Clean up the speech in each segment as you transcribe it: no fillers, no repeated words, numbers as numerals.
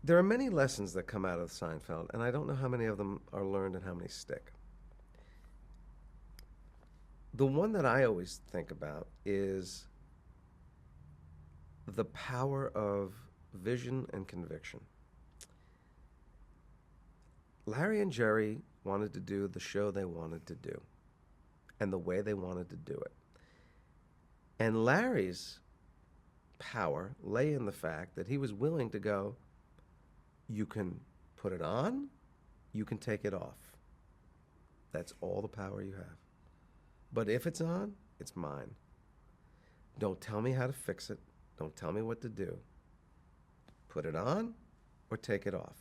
There are many lessons that come out of Seinfeld, and I don't know how many of them are learned and how many stick. The one that I always think about is the power of vision and conviction. Larry and Jerry wanted to do the show they wanted to do and the way they wanted to do it. And Larry's power lay in the fact that he was willing to go, you can put it on, you can take it off. That's all the power you have. But if it's on, it's mine. Don't tell me how to fix it. Don't tell me what to do. Put it on or take it off.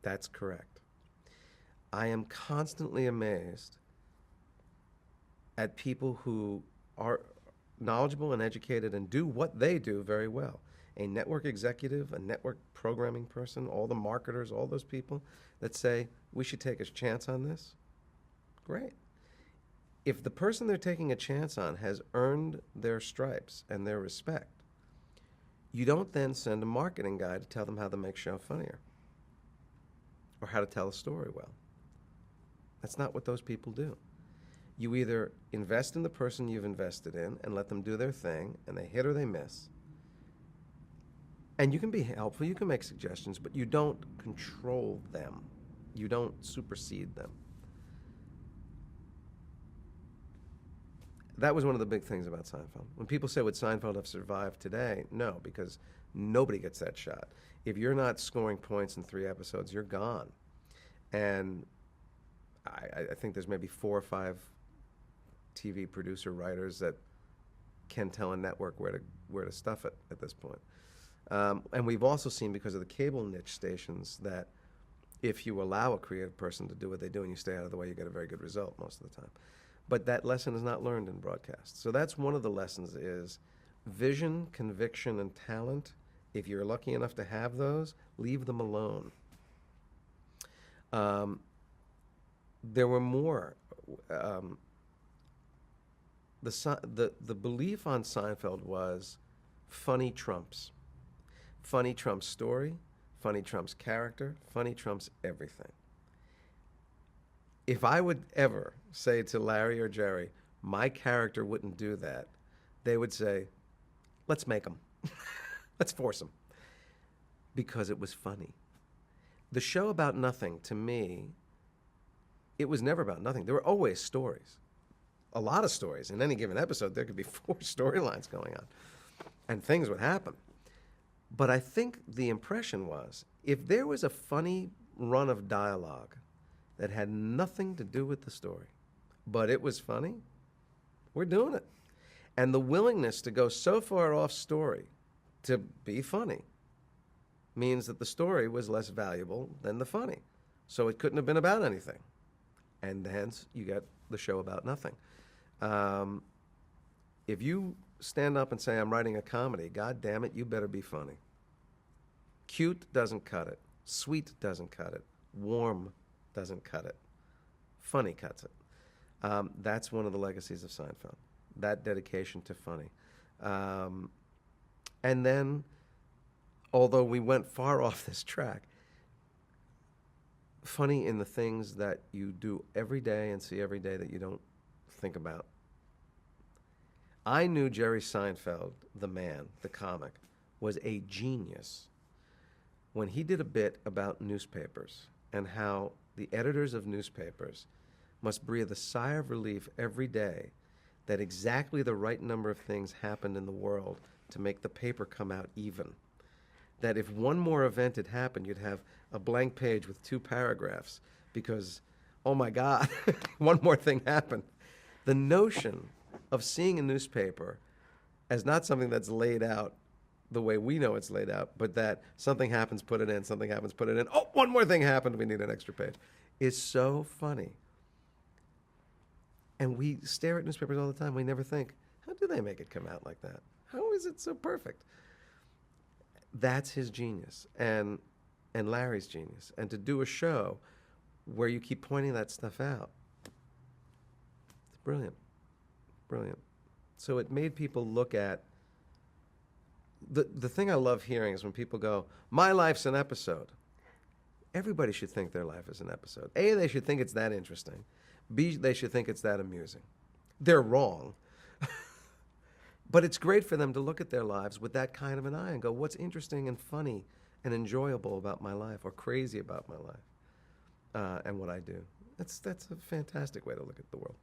That's correct. I am constantly amazed at people who are knowledgeable and educated and do what they do very well. A network executive, a network programming person, all the marketers, all those people that say, we should take a chance on this. Great. If the person they're taking a chance on has earned their stripes and their respect, you don't then send a marketing guy to tell them how to make show funnier or how to tell a story well. That's not what those people do. You either invest in the person you've invested in and let them do their thing, and they hit or they miss. And you can be helpful, you can make suggestions, but you don't control them. You don't supersede them. That was one of the big things about Seinfeld. When people say, would Seinfeld have survived today? No, because nobody gets that shot. If you're not scoring points in 3 episodes, you're gone. And I think there's maybe 4 or 5 TV producer writers that can tell a network where to stuff it at this point. And we've also seen, because of the cable niche stations, that if you allow a creative person to do what they do and you stay out of the way, you get a very good result most of the time. But that lesson is not learned in broadcast. So that's one of the lessons, is vision, conviction, and talent. If you're lucky enough to have those, leave them alone. There were more. The belief on Seinfeld was funny trumps. Funny trumps story, funny trumps character, funny trumps everything. If I would ever say to Larry or Jerry, my character wouldn't do that, they would say, let's make him. Let's force him. Because it was funny. The show about nothing, to me, it was never about nothing. There were always stories. A lot of stories. In any given episode, there could be 4 storylines going on. And things would happen. But I think the impression was, if there was a funny run of dialogue that had nothing to do with the story, but it was funny, we're doing it. And the willingness to go so far off story to be funny means that the story was less valuable than the funny. So it couldn't have been about anything. And hence, you get the show about nothing. If you stand up and say, I'm writing a comedy, God damn it, you better be funny. Cute doesn't cut it. Sweet doesn't cut it. Warm doesn't cut it. Funny cuts it. That's one of the legacies of Seinfeld, that dedication to funny. And then, although we went far off this track, funny in the things that you do every day and see every day that you don't think about. I knew Jerry Seinfeld, the man, the comic, was a genius when he did a bit about newspapers and how the editors of newspapers must breathe a sigh of relief every day that exactly the right number of things happened in the world to make the paper come out even. That if one more event had happened, you'd have a blank page with 2 paragraphs because, oh my God, one more thing happened. The notion of seeing a newspaper as not something that's laid out the way we know it's laid out, but that something happens, put it in, something happens, put it in, oh, one more thing happened, we need an extra page, is so funny. And we stare at newspapers all the time. We never think, how do they make it come out like that? How is it so perfect? That's his genius and Larry's genius. And to do a show where you keep pointing that stuff out, it's brilliant. Brilliant. So it made people look at the thing I love hearing is when people go, "My life's an episode." Everybody should think their life is an episode. A, they should think it's that interesting. B, they should think it's that amusing. They're wrong. But it's great for them to look at their lives with that kind of an eye and go, what's interesting and funny and enjoyable about my life, or crazy about my life, and what I do. That's a fantastic way to look at the world.